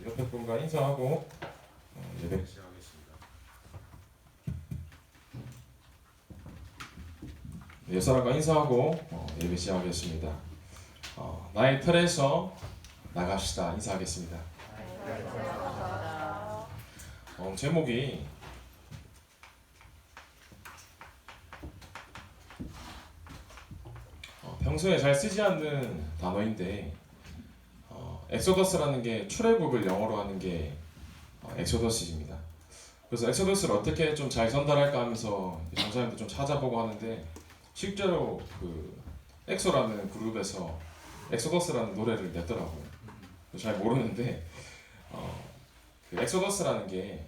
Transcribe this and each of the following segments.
옆에 분과 인사하고 예배 시작하겠습니다. 옆 사람과 인사하고 예배 시작하겠습니다. 나의 틀에서 나갑시다. 인사하겠습니다. 제목이 평소에 잘 쓰지 않는 단어인데 엑소더스라는 게 출애굽을 영어로 하는 게 엑소더스입니다. 그래서 엑소더스를 어떻게 좀 잘 전달할까 하면서 전사님도 좀 찾아보고 하는데 실제로 그 엑소라는 그룹에서 엑소더스라는 노래를 냈더라고요. 잘 모르는데 그 엑소더스라는 게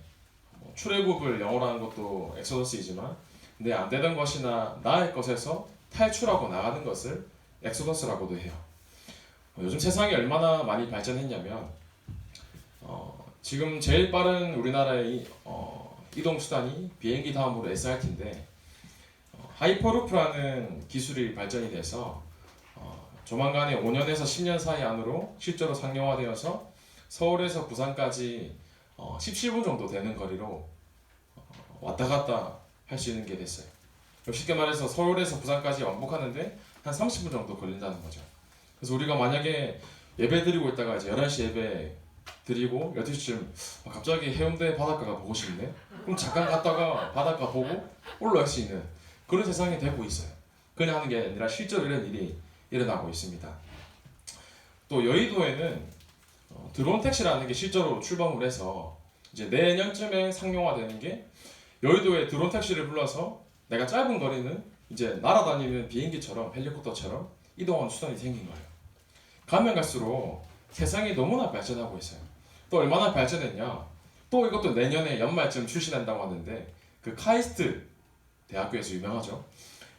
출애굽을 영어로 하는 것도 엑소더스이지만 내 안 되던 것이나 나의 것에서 탈출하고 나가는 것을 엑소더스라고도 해요. 요즘 세상이 얼마나 많이 발전했냐면 지금 제일 빠른 우리나라의 이동 수단이 비행기 다음으로 SRT인데 하이퍼루프라는 기술이 발전이 돼서 조만간에 5년에서 10년 사이 안으로 실제로 상용화되어서 서울에서 부산까지 17분 정도 되는 거리로 왔다 갔다 할 수 있는 게 됐어요. 쉽게 말해서 서울에서 부산까지 왕복하는데 한 30분 정도 걸린다는 거죠. 그래서 우리가 만약에 예배 드리고 있다가 이제 11시 예배 드리고 12시쯤 갑자기 해운대 바닷가가 보고 싶네? 그럼 잠깐 갔다가 바닷가 보고 올라갈 수 있는 그런 세상이 되고 있어요. 그냥 하는 게 아니라 실제로 이런 일이 일어나고 있습니다. 또 여의도에는 드론 택시라는 게 실제로 출범을 해서 이제 내년쯤에 상용화되는 게 여의도에 드론 택시를 불러서 내가 짧은 거리는 이제 날아다니는 비행기처럼 헬리콥터처럼 이동하는 수단이 생긴 거예요. 가면 갈수록 세상이 너무나 발전하고 있어요. 또 얼마나 발전했냐? 또 이것도 내년에 연말쯤 출시된다고 하는데 그 카이스트 대학교에서 유명하죠.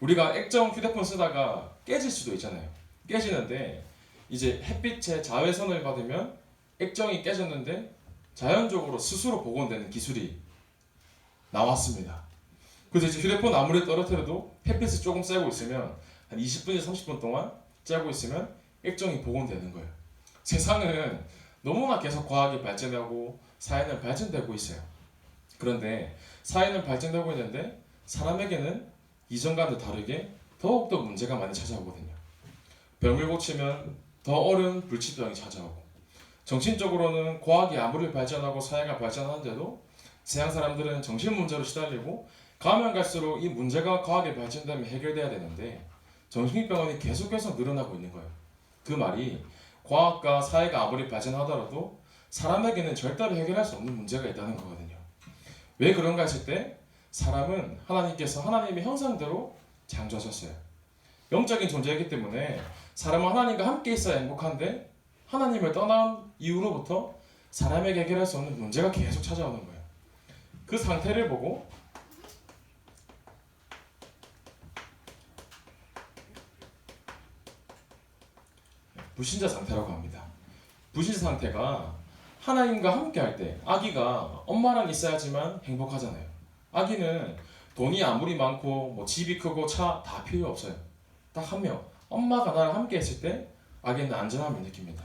우리가 액정 휴대폰 쓰다가 깨질 수도 있잖아요. 깨지는데 이제 햇빛의 자외선을 받으면 액정이 깨졌는데 자연적으로 스스로 복원되는 기술이 나왔습니다. 그래서 이제 휴대폰 아무리 떨어뜨려도 햇빛이 조금 쐬고 있으면 한 20분에서 30분 동안 쬐고 있으면 액정이 복원되는 거예요. 세상은 너무나 계속 과학이 발전하고 사회는 발전되고 있어요. 그런데 사회는 발전되고 있는데 사람에게는 이전과는 다르게 더욱더 문제가 많이 찾아오거든요. 병을 고치면 더 어려운 불치병이 찾아오고 정신적으로는 과학이 아무리 발전하고 사회가 발전하는데도 세상 사람들은 정신 문제로 시달리고 가면 갈수록 이 문제가 과학이 발전되면 해결돼야 되는데 정신병원이 계속해서 늘어나고 있는 거예요. 그 말이 과학과 사회가 아무리 발전하더라도 사람에게는 절대로 해결할 수 없는 문제가 있다는 거거든요. 왜 그런가 했을 때 사람은 하나님께서 하나님의 형상대로 창조하셨어요. 영적인 존재이기 때문에 사람은 하나님과 함께 있어야 행복한데 하나님을 떠난 이후로부터 사람에게 해결할 수 없는 문제가 계속 찾아오는 거예요. 그 상태를 보고 불신자 상태라고 합니다. 불신자 상태가 하나님과 함께 할 때 아기가 엄마랑 있어야지만 행복하잖아요. 아기는 돈이 아무리 많고 뭐 집이 크고 차 다 필요 없어요. 딱 한 명. 엄마가 나랑 함께 했을 때 아기는 안전함을 느낍니다.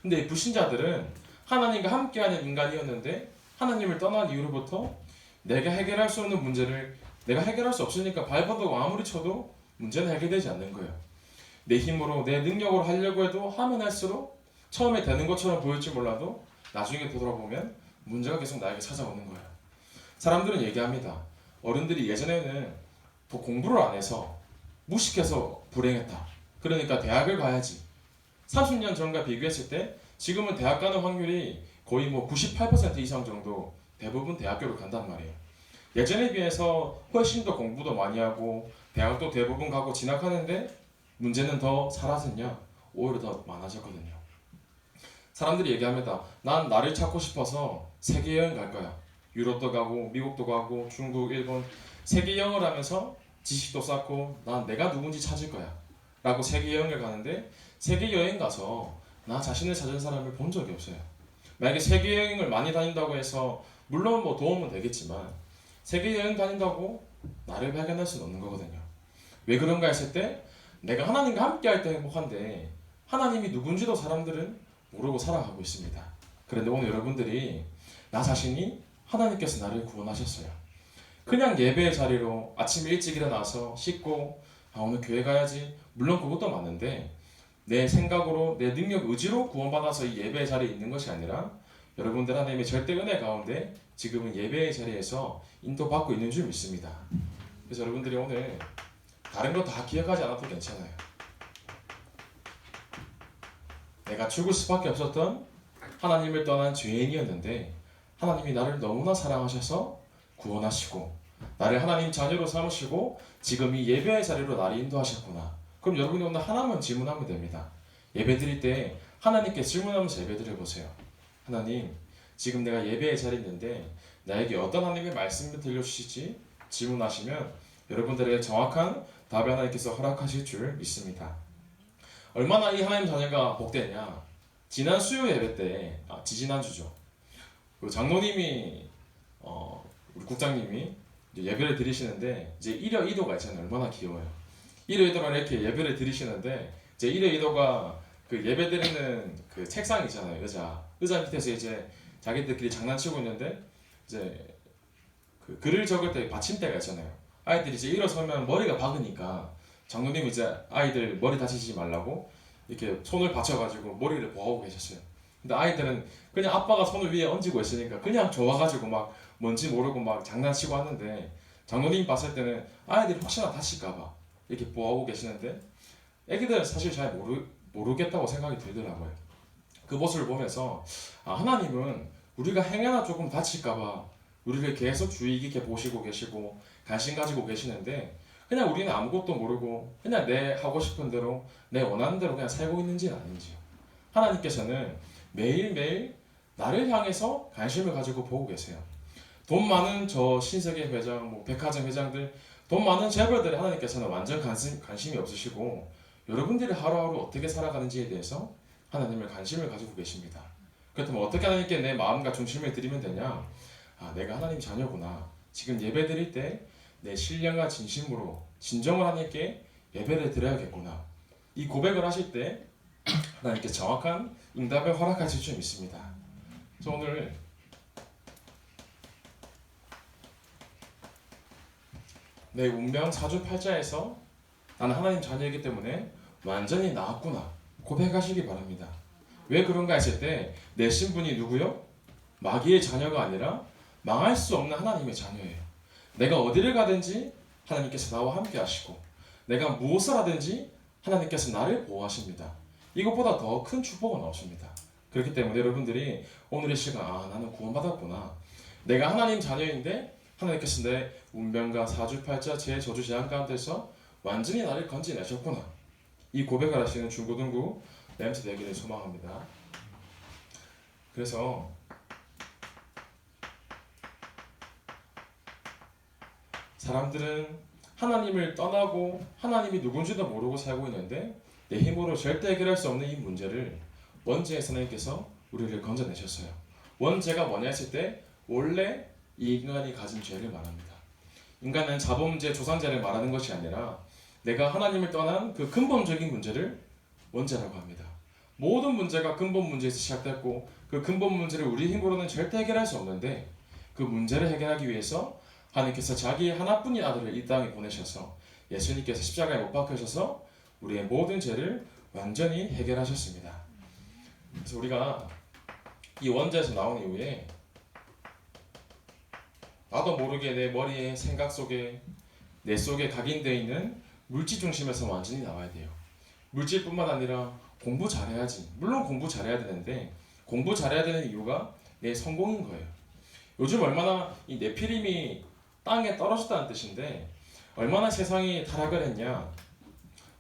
근데 불신자들은 하나님과 함께하는 인간이었는데 하나님을 떠난 이후로부터 내가 해결할 수 없는 문제를 내가 해결할 수 없으니까 발버둥 아무리 쳐도 문제는 해결되지 않는 거예요. 내 힘으로 내 능력으로 하려고 해도 하면 할수록 처음에 되는 것처럼 보일지 몰라도 나중에 되돌아보면 문제가 계속 나에게 찾아오는 거예요. 사람들은 얘기합니다. 어른들이 예전에는 공부를 안 해서 무식해서 불행했다. 그러니까 대학을 가야지. 30년 전과 비교했을 때 지금은 대학 가는 확률이 거의 뭐 98% 이상 정도 대부분 대학교를 간단 말이에요. 예전에 비해서 훨씬 더 공부도 많이 하고 대학도 대부분 가고 진학하는데 문제는 더 사라졌냐? 오히려 더 많아졌거든요. 사람들이 얘기합니다. 난 나를 찾고 싶어서 세계 여행 갈 거야. 유럽도 가고 미국도 가고 중국, 일본 세계 여행을 하면서 지식도 쌓고 난 내가 누군지 찾을 거야. 라고 세계 여행을 가는데 세계 여행 가서 나 자신을 찾은 사람을 본 적이 없어요. 만약에 세계 여행을 많이 다닌다고 해서 물론 뭐 도움은 되겠지만 세계 여행 다닌다고 나를 발견할 수는 없는 거거든요. 왜 그런가 했을 때 내가 하나님과 함께 할 때 행복한데 하나님이 누군지도 사람들은 모르고 살아가고 있습니다. 그런데 오늘 여러분들이 나 자신이 하나님께서 나를 구원하셨어요. 그냥 예배의 자리로 아침 일찍 일어나서 씻고 오늘 교회 가야지. 물론 그것도 맞는데 내 생각으로 내 능력 의지로 구원받아서 이 예배의 자리에 있는 것이 아니라 여러분들 하나님의 절대 은혜 가운데 지금은 예배의 자리에서 인도받고 있는 줄 믿습니다. 그래서 여러분들이 오늘 다른 거 다 기억하지 않아도 괜찮아요. 내가 죽을 수밖에 없었던 하나님을 떠난 죄인이었는데 하나님이 나를 너무나 사랑하셔서 구원하시고 나를 하나님 자녀로 삼으시고 지금 이 예배의 자리로 나를 인도하셨구나. 그럼 여러분이 오늘 하나만 질문하면 됩니다. 예배 드릴 때 하나님께 질문하면서 예배 드려보세요. 하나님, 지금 내가 예배의 자리에 있는데 나에게 어떤 하나님의 말씀을 들려주시지? 질문하시면 여러분들에게 정확한 답을 하나님께서 허락하실 줄 믿습니다. 얼마나 이 하나님 자녀가 복되냐? 지난 수요 예배 때, 지지난주죠. 그 장로님이, 우리 국장님이 예배를 드리시는데 이제 1여 2도가 있잖아요. 얼마나 귀여워요. 1여 2도가 이렇게 예배를 드리시는데 이제 1여 2도가 그 예배 드리는 그 책상 있잖아요. 의자 밑에서 이제 자기들끼리 장난치고 있는데 이제 그 글을 적을 때 받침대가 있잖아요. 아이들이 이제 일어서면 머리가 박으니까 장로님이 이제 아이들 머리 다치지 말라고 이렇게 손을 받쳐가지고 머리를 보호하고 계셨어요. 근데 아이들은 그냥 아빠가 손을 위에 얹고 있으니까 그냥 좋아가지고 막 뭔지 모르고 막 장난치고 하는데 장로님이 봤을 때는 아이들이 혹시나 다칠까봐 이렇게 보호하고 계시는데 애기들은 사실 잘 모르겠다고 생각이 들더라고요. 그 모습을 보면서 하나님은 우리가 행여나 조금 다칠까봐 우리를 계속 주의 깊게 보시고 계시고 관심 가지고 계시는데 그냥 우리는 아무것도 모르고 그냥 내 하고 싶은 대로 내 원하는 대로 그냥 살고 있는지는 아닌지요. 하나님께서는 매일매일 나를 향해서 관심을 가지고 보고 계세요. 돈 많은 저 신세계 회장, 백화점 회장들, 돈 많은 재벌들의 하나님께서는 완전 관심이 없으시고 여러분들이 하루하루 어떻게 살아가는지에 대해서 하나님을 관심을 가지고 계십니다. 그렇다면 어떻게 하나님께 내 마음과 중심을 드리면 되냐? 내가 하나님 자녀구나. 지금 예배 드릴 때 내 신령과 진심으로 진정을 하나님께 예배를 드려야겠구나. 이 고백을 하실 때 하나님께 정확한 응답을 허락하실 줄 믿습니다. 그래서 오늘 내 운명 사주팔자에서 나는 하나님 자녀이기 때문에 완전히 나았구나 고백하시기 바랍니다. 왜 그런가 했을 때 내 신분이 누구요? 마귀의 자녀가 아니라 망할 수 없는 하나님의 자녀예요. 내가 어디를 가든지 하나님께서 나와 함께 하시고 내가 무엇을 하든지 하나님께서 나를 보호하십니다. 이것보다 더 큰 축복은 없습니다. 그렇기 때문에 여러분들이 오늘의 시간 나는 구원받았구나. 내가 하나님 자녀인데 하나님께서 내 운명과 사주팔자 제 저주 재앙 가운데서 완전히 나를 건져내셨구나. 이 고백을 하시는 중고등부 램스 되기를 소망합니다. 그래서 사람들은 하나님을 떠나고 하나님이 누군지도 모르고 살고 있는데 내 힘으로 절대 해결할 수 없는 이 문제를 원죄의 하나님께서 우리를 건져내셨어요. 원죄가 뭐냐 했을 때 원래 이 인간이 가진 죄를 말합니다. 인간은 자범죄, 조상죄를 말하는 것이 아니라 내가 하나님을 떠난 그 근본적인 문제를 원죄라고 합니다. 모든 문제가 근본 문제에서 시작됐고 그 근본 문제를 우리 힘으로는 절대 해결할 수 없는데 그 문제를 해결하기 위해서 하나님께서 자기의 하나뿐인 아들을 이 땅에 보내셔서 예수님께서 십자가에 못 박히셔서 우리의 모든 죄를 완전히 해결하셨습니다. 그래서 우리가 이 원죄에서 나온 이후에 나도 모르게 내 머리에 생각 속에 내 속에 각인되어 있는 물질 중심에서 완전히 나와야 돼요. 물질뿐만 아니라 공부 잘해야지. 물론 공부 잘해야 되는데 공부 잘해야 되는 이유가 내 성공인 거예요. 요즘 얼마나 이 네피림이 땅에 떨어졌다는 뜻인데 얼마나 세상이 타락을 했냐.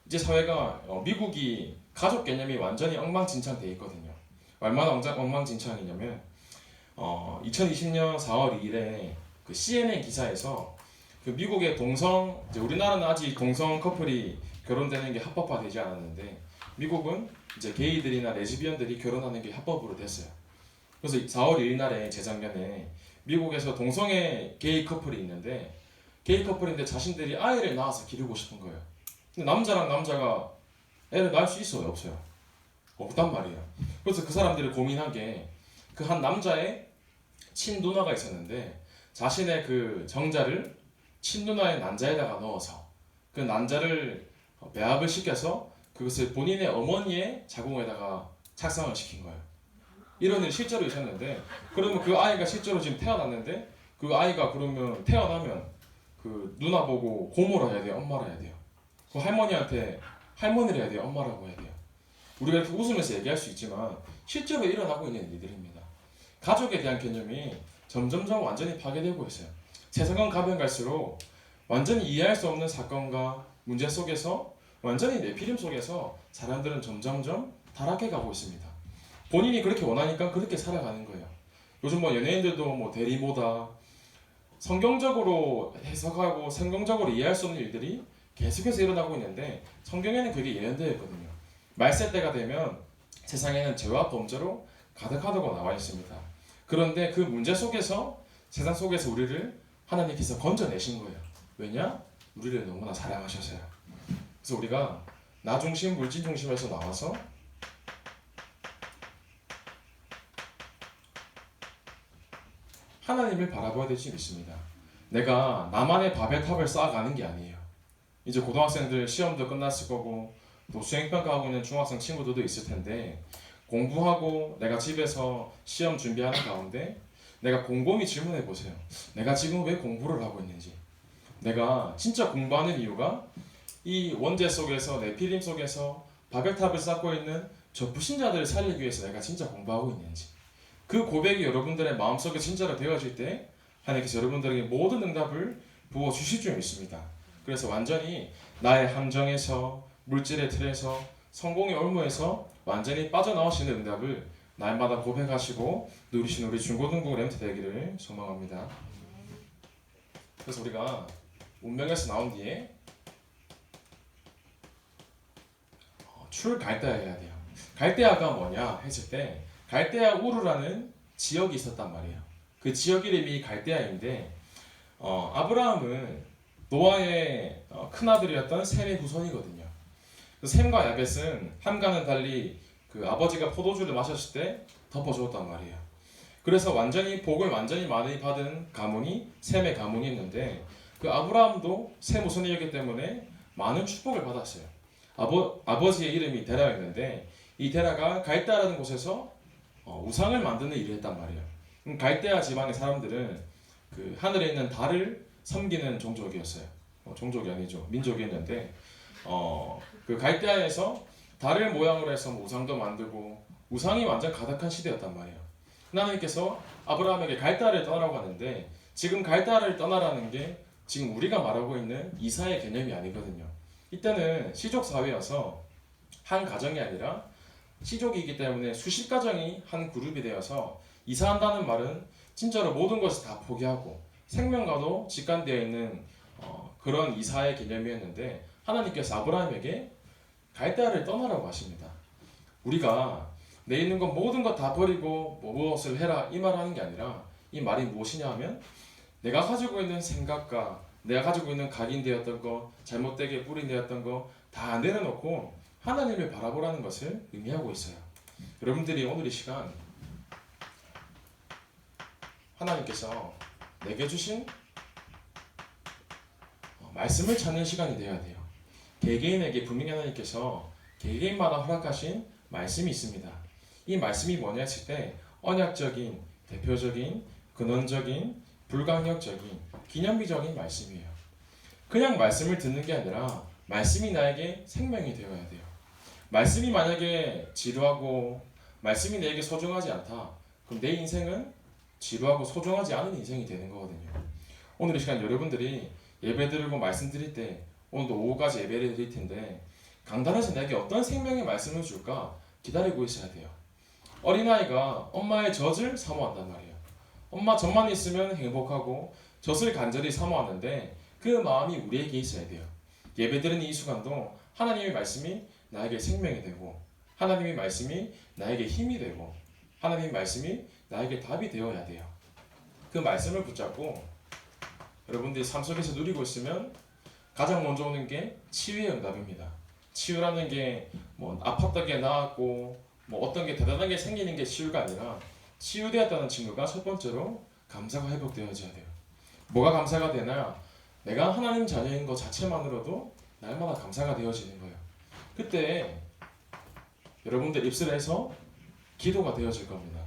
이제 사회가 미국이 가족 개념이 완전히 엉망진창돼 있거든요. 얼마나 엉망진창이냐면 2020년 4월 2일에 그 CNN 기사에서 그 미국의 동성, 이제 우리나라는 아직 동성 커플이 결혼되는 게 합법화되지 않았는데 미국은 이제 게이들이나 레즈비언들이 결혼하는 게 합법으로 됐어요. 그래서 4월 2일 날에 재작년에 미국에서 동성애 게이 커플이 있는데 게이 커플인데 자신들이 아이를 낳아서 기르고 싶은 거예요. 근데 남자랑 남자가 애를 낳을 수 있어요? 없어요? 없단 말이에요. 그래서 그 사람들이 고민한 게 그 한 남자의 친누나가 있었는데 자신의 그 정자를 친누나의 난자에다가 넣어서 그 난자를 배합을 시켜서 그것을 본인의 어머니의 자궁에다가 착상을 시킨 거예요. 이런 일이 실제로 있었는데, 그러면 그 아이가 실제로 지금 태어났는데 그 아이가 그러면 태어나면 그 누나 보고 고모라 해야 돼요, 엄마라 해야 돼요? 그 할머니한테 할머니라 해야 돼요, 엄마라고 해야 돼요? 우리가 이렇게 웃으면서 얘기할 수 있지만 실제로 일어나고 있는 일들입니다. 가족에 대한 개념이 점점점 완전히 파괴되고 있어요. 세상은 가면 갈수록 완전히 이해할 수 없는 사건과 문제 속에서, 완전히 내피림 속에서 사람들은 점점점 타락해 가고 있습니다. 본인이 그렇게 원하니까 그렇게 살아가는 거예요. 요즘 뭐 연예인들도 뭐 대리모다, 성경적으로 해석하고 성경적으로 이해할 수 없는 일들이 계속해서 일어나고 있는데 성경에는 그게 예언되어 있거든요. 말세 때가 되면 세상에는 죄와 범죄로 가득하다고 나와 있습니다. 그런데 그 문제 속에서, 세상 속에서 우리를 하나님께서 건져내신 거예요. 왜냐? 우리를 너무나 사랑하셔서요. 그래서 우리가 나 중심, 물질 중심에서 나와서 하나님을 바라봐야 될 줄 믿습니다. 내가 나만의 바벨탑을 쌓아가는 게 아니에요. 이제 고등학생들 시험도 끝났을 거고 또 수행평가하고 있는 중학생 친구들도 있을 텐데, 공부하고 내가 집에서 시험 준비하는 가운데 내가 곰곰이 질문해 보세요. 내가 지금 왜 공부를 하고 있는지, 내가 진짜 공부하는 이유가 이 원죄 속에서, 내피림 속에서 바벨탑을 쌓고 있는 저 불신자들을 살리기 위해서 내가 진짜 공부하고 있는지, 그 고백이 여러분들의 마음속에 진짜로 되어질 때 하나님께서 여러분들에게 모든 응답을 부어주실 줄 믿습니다. 그래서 완전히 나의 함정에서, 물질의 틀에서, 성공의 올무에서 완전히 빠져나오시는 응답을 날마다 고백하시고 누리신 우리 중고등부 렘트 되기를 소망합니다. 그래서 우리가 운명에서 나온 뒤에 출갈대아 해야 돼요. 갈대아가 뭐냐 했을 때, 갈대아 우르라는 지역이 있었단 말이에요. 그 지역 이름이 갈대아인데, 아브라함은 노아의 큰아들이었던 셈의 후손이거든요. 셈과 야벳은 함과는 달리 그 아버지가 포도주를 마셨을 때 덮어주었단 말이에요. 그래서 완전히 복을 완전히 많이 받은 가문이 셈의 가문이었는데, 그 아브라함도 셈 후손이었기 때문에 많은 축복을 받았어요. 아버지의 이름이 데라였는데 이 데라가 갈대아라는 곳에서 우상을 만드는 일을 했단 말이에요. 갈대아 지방의 사람들은 그 하늘에 있는 달을 섬기는 종족이었어요. 종족이 아니죠, 민족이었는데 그 갈대아에서 달을 모양으로 해서 우상도 만들고 우상이 완전 가득한 시대였단 말이에요. 하나님께서 아브라함에게 갈대아를 떠나라고 하는데, 지금 갈대아를 떠나라는 게 지금 우리가 말하고 있는 이사의 개념이 아니거든요. 이때는 시족 사회여서 한 가정이 아니라 시족이기 때문에 수십 가정이 한 그룹이 되어서 이사한다는 말은 진짜로 모든 것을 다 포기하고 생명과도 직관되어 있는 그런 이사의 개념이었는데, 하나님께서 아브라함에게 갈대아를 떠나라고 하십니다. 우리가 내 있는 것 모든 것 다 버리고 무엇을 해라 이 말하는 게 아니라, 이 말이 무엇이냐 하면 내가 가지고 있는 생각과 내가 가지고 있는 각인되었던 것, 잘못되게 뿌린되었던 것 다 내려놓고 하나님을 바라보라는 것을 의미하고 있어요. 여러분들이 오늘 이 시간 하나님께서 내게 주신 말씀을 찾는 시간이 되어야 돼요. 개개인에게 분명히 하나님께서 개개인마다 허락하신 말씀이 있습니다. 이 말씀이 뭐냐 했을 때 언약적인, 대표적인, 근원적인, 불강력적인, 기념비적인 말씀이에요. 그냥 말씀을 듣는 게 아니라 말씀이 나에게 생명이 되어야 돼요. 말씀이 만약에 지루하고 말씀이 내게 소중하지 않다, 그럼 내 인생은 지루하고 소중하지 않은 인생이 되는 거거든요. 오늘 이 시간 여러분들이 예배 드리고 말씀 드릴 때, 오늘도 오후까지 예배를 드릴 텐데 강단에서 내게 어떤 생명의 말씀을 줄까 기다리고 있어야 돼요. 어린아이가 엄마의 젖을 사모한단 말이에요. 엄마 젖만 있으면 행복하고 젖을 간절히 사모하는데 그 마음이 우리에게 있어야 돼요. 예배드리는 이 순간도 하나님의 말씀이 나에게 생명이 되고, 하나님의 말씀이 나에게 힘이 되고, 하나님의 말씀이 나에게 답이 되어야 돼요. 그 말씀을 붙잡고 여러분들이 삶 속에서 누리고 있으면 가장 먼저 오는 게 치유의 응답입니다. 치유라는 게 뭐 아팠던 게 나았고 뭐 어떤 게 대단하게 생기는 게 치유가 아니라, 치유되었다는 친구가 첫 번째로 감사가 회복되어져야 돼요. 뭐가 감사가 되나? 내가 하나님 자녀인 것 자체만으로도 날마다 감사가 되어지는 거예요. 그때 여러분들 입술에서 기도가 되어질 겁니다.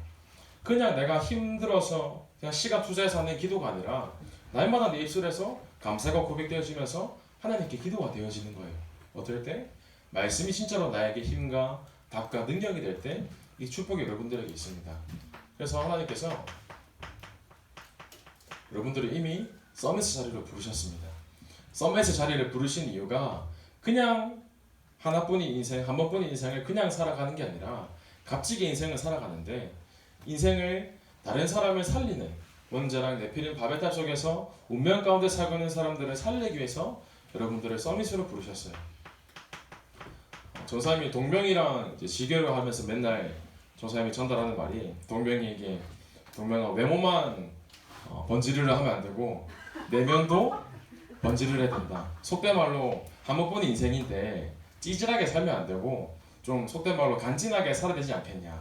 그냥 내가 힘들어서 그냥 시간 투자해서 하는 기도가 아니라 날마다 내 입술에서 감사가 고백되어지면서 하나님께 기도가 되어지는 거예요. 어떨 때? 말씀이 진짜로 나에게 힘과 답과 능력이 될 때 이 축복이 여러분들에게 있습니다. 그래서 하나님께서 여러분들을 이미 서밋 자리로 부르셨습니다. 서밋 자리를 부르신 이유가 그냥 하나뿐인 인생, 한 번뿐인 인생을 그냥 살아가는 게 아니라 값지게 인생을 살아가는데 인생을 다른 사람을 살리는 원자랑 네피림 바벨탑 속에서 운명 가운데 살고 있는 사람들을 살리기 위해서 여러분들을 서밋으로 부르셨어요. 전사님이 동명이랑 이제 지교를 하면서 맨날 전사님이 전달하는 말이 동명이에게 동명아 외모만 번지르르 하면 안 되고 내면도 번지르르 해야 된다. 속된 말로 한 번뿐인 인생인데 찌질하게 살면 안 되고 좀 속된 말로 간지나게 살아야 되지 않겠냐.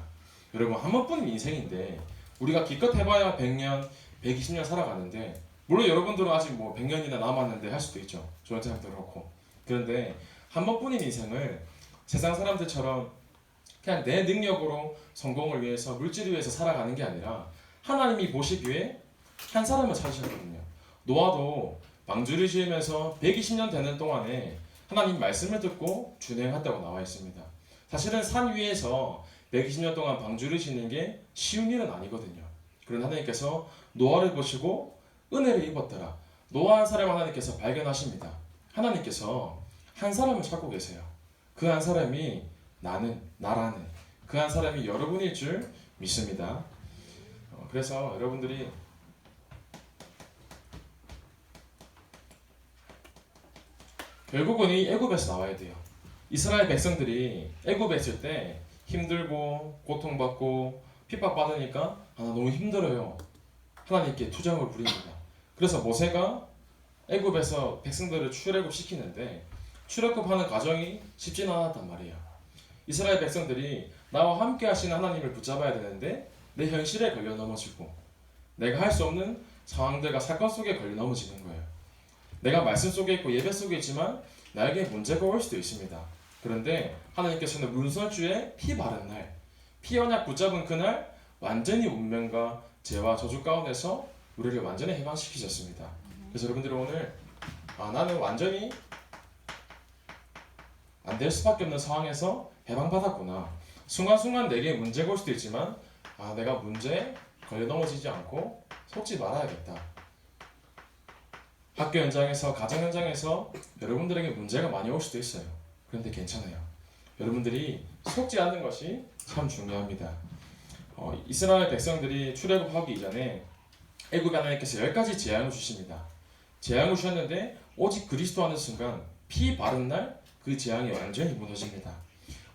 여러분 한 번뿐인 인생인데 우리가 기껏 해봐야 100년, 120년 살아가는데 물론 여러분들은 아직 뭐 100년이나 남았는데 할 수도 있죠. 저한테도 그렇고. 그런데 한 번뿐인 인생을 세상 사람들처럼 그냥 내 능력으로 성공을 위해서 물질을 위해서 살아가는 게 아니라 하나님이 보시기에 한 사람을 찾으셨거든요. 노아도 방주를 지으면서 120년 되는 동안에 하나님 말씀을 듣고 준행했다고 나와 있습니다. 사실은 산 위에서 120년 동안 방주를 짓는 게 쉬운 일은 아니거든요. 그런 하나님께서 노아를 보시고 은혜를 입었더라. 노아 한 사람 하나님께서 발견하십니다. 하나님께서 한 사람을 찾고 계세요. 그 한 사람이 나라는 그 한 사람이 여러분일 줄 믿습니다. 그래서 여러분들이 결국은 이 애굽에서 나와야 돼요. 이스라엘 백성들이 애굽에 있을 때 힘들고 고통받고 핍박받으니까 나 너무 힘들어요. 하나님께 투정을 부립니다. 그래서 모세가 애굽에서 백성들을 출애굽 시키는데 출애굽하는 과정이 쉽지는 않았단 말이에요. 이스라엘 백성들이 나와 함께 하시는 하나님을 붙잡아야 되는데 내 현실에 걸려 넘어지고 내가 할 수 없는 상황들과 사건 속에 걸려 넘어지는 거예요. 내가 말씀 속에 있고 예배 속에 있지만 나에게 문제가 올 수도 있습니다. 그런데 하나님께서는 문설주에 피 바른 날, 피 언약 붙잡은 그날 완전히 운명과 죄와 저주 가운데서 우리를 완전히 해방시키셨습니다. 그래서 여러분들이 오늘 나는 완전히 안 될 수밖에 없는 상황에서 해방받았구나. 순간순간 내게 문제가 올 수도 있지만 내가 문제에 걸려 넘어지지 않고 속지 말아야겠다. 학교 현장에서 가정 현장에서 여러분들에게 문제가 많이 올 수도 있어요. 그런데 괜찮아요. 여러분들이 속지 않는 것이 참 중요합니다. 이스라엘 백성들이 출애굽하기 이전에 애굽에 하나님께서 10가지 재앙을 주십니다. 재앙을 주셨는데 오직 그리스도 하는 순간 피 바른 날 그 재앙이 완전히 무너집니다.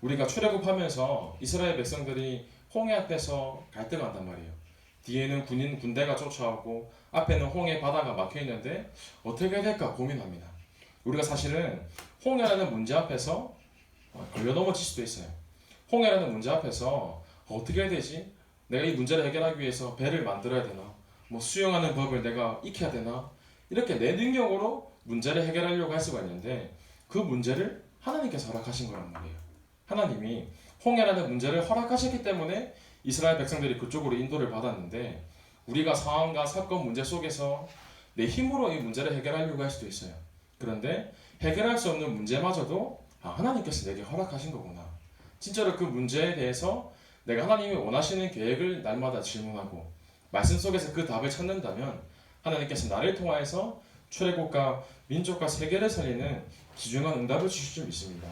우리가 출애굽하면서 이스라엘 백성들이 홍해 앞에서 갈등한단 말이에요. 뒤에는 군대가 쫓아오고 앞에는 홍해 바다가 막혀 있는데 어떻게 해야 될까 고민합니다. 우리가 사실은 홍해라는 문제 앞에서 걸려 넘어질 수도 있어요. 홍해라는 문제 앞에서 어떻게 해야 되지? 내가 이 문제를 해결하기 위해서 배를 만들어야 되나? 뭐 수영하는 법을 내가 익혀야 되나? 이렇게 내 능력으로 문제를 해결하려고 할 수가 있는데 그 문제를 하나님께서 허락하신 거란 말이에요. 하나님이 홍해라는 문제를 허락하셨기 때문에 이스라엘 백성들이 그쪽으로 인도를 받았는데 우리가 상황과 사건 문제 속에서 내 힘으로 이 문제를 해결하려고 할 수도 있어요. 그런데 해결할 수 없는 문제마저도 하나님께서 내게 허락하신 거구나. 진짜로 그 문제에 대해서 내가 하나님이 원하시는 계획을 날마다 질문하고 말씀 속에서 그 답을 찾는다면 하나님께서 나를 통하여서 출애굽과 민족과 세계를 살리는 귀중한 응답을 주실 줄 믿습니다.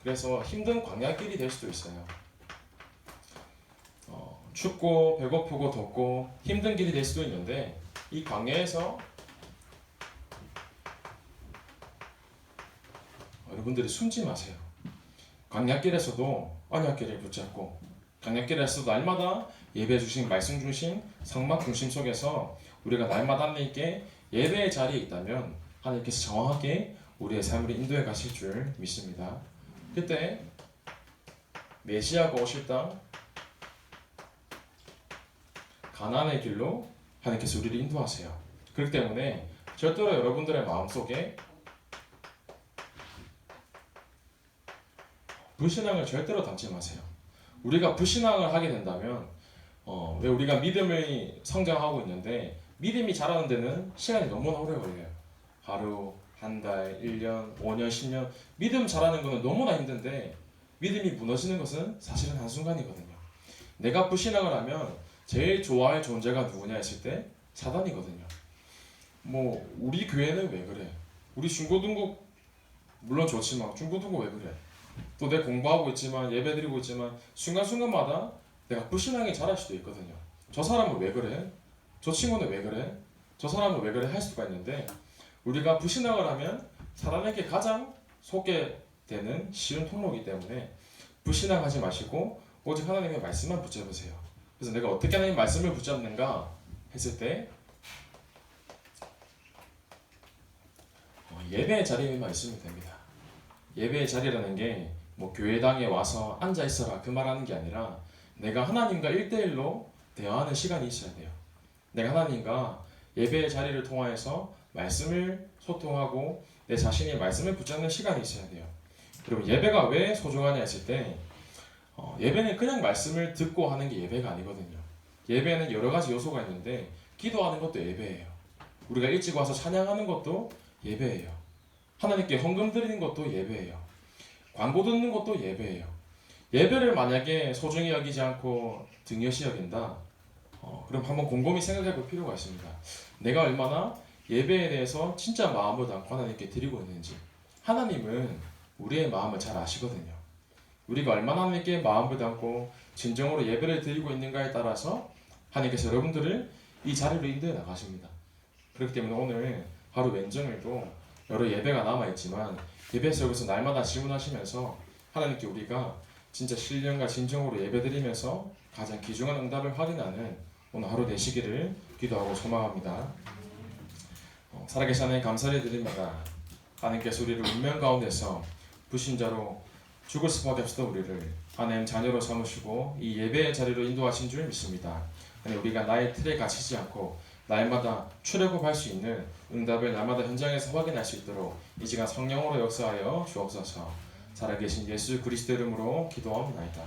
그래서 힘든 광야길이 될 수도 있어요. 춥고 배고프고 덥고 힘든 길이 될 수도 있는데 이 광야에서 여러분들이 숨지 마세요. 광야길에서도 언약길을 붙잡고 광야길에서도 날마다 예배 중심, 말씀 중심, 성막 중심 속에서 우리가 날마다 하나님께 예배의 자리에 있다면 하나님께서 정확하게 우리의 삶을 인도해 가실 줄 믿습니다. 그때 메시아가 오실 당 가난의 길로 하나님께서 우리를 인도하세요. 그렇기 때문에 절대로 여러분들의 마음속에 불신앙을 절대로 담지 마세요. 우리가 불신앙을 하게 된다면 왜 우리가 믿음을 성장하고 있는데 믿음이 자라는 데는 시간이 너무나 오래 걸려요. 하루, 한 달, 1년, 5년, 10년 믿음 자라는 거는 너무나 힘든데 믿음이 무너지는 것은 사실은 한순간이거든요. 내가 불신앙을 하면 제일 좋아할 존재가 누구냐 했을 때 사단이거든요. 뭐 우리 교회는 왜 그래? 우리 중고등부 물론 좋지만 중고등부 왜 그래? 또 내 공부하고 있지만 예배드리고 있지만 순간순간마다 내가 불신앙이 자랄 수도 있거든요. 저 사람은 왜 그래? 저 친구는 왜 그래? 저 사람은 왜 그래? 할 수가 있는데 우리가 불신앙을 하면 사람에게 가장 속게 되는 쉬운 통로이기 때문에 불신앙하지 마시고 오직 하나님의 말씀만 붙잡으세요. 그래서 내가 어떻게 하나님 말씀을 붙잡는가 했을 때 예배의 자리에만 있으면 됩니다. 예배의 자리라는 게 뭐 교회당에 와서 앉아 있어라 그 말하는 게 아니라 내가 하나님과 1대1로 대화하는 시간이 있어야 돼요. 내가 하나님과 예배의 자리를 통하여서 말씀을 소통하고 내 자신이 말씀을 붙잡는 시간이 있어야 돼요. 그리고 예배가 왜 소중하냐 했을 때 예배는 그냥 말씀을 듣고 하는 게 예배가 아니거든요. 예배는 여러 가지 요소가 있는데 기도하는 것도 예배예요. 우리가 일찍 와서 찬양하는 것도 예배예요. 하나님께 헌금 드리는 것도 예배예요. 광고 듣는 것도 예배예요. 예배를 만약에 소중히 여기지 않고 등여시 여긴다. 그럼 한번 곰곰이 생각해 볼 필요가 있습니다. 내가 얼마나 예배에 대해서 진짜 마음을 담고 하나님께 드리고 있는지. 하나님은 우리의 마음을 잘 아시거든요. 우리가 얼마나 하나님께 마음을 담고 진정으로 예배를 드리고 있는가에 따라서 하나님께서 여러분들을 이 자리로 인도해 나가십니다. 그렇기 때문에 오늘 하루 왼정일도 여러 예배가 남아있지만 예배 속에서 날마다 질문하시면서 하나님께 우리가 진짜 신령과 진정으로 예배드리면서 가장 귀중한 응답을 확인하는 오늘 하루 되시기를 기도하고 소망합니다. 살아계신 하나님 감사를 드립니다. 하나님께서 우리를 운명 가운데서 불신자로 죽을 수밖에 없었던 우리를 하나님 자녀로 삼으시고 이 예배의 자리로 인도하신 줄 믿습니다. 우리가 나의 틀에 갇히지 않고 날마다 출애굽할 수 있는 응답을 날마다 현장에서 확인할 수 있도록 이 시간 성령으로 역사하여 주옵소서. 살아계신 예수 그리스도 이름으로 기도합니다.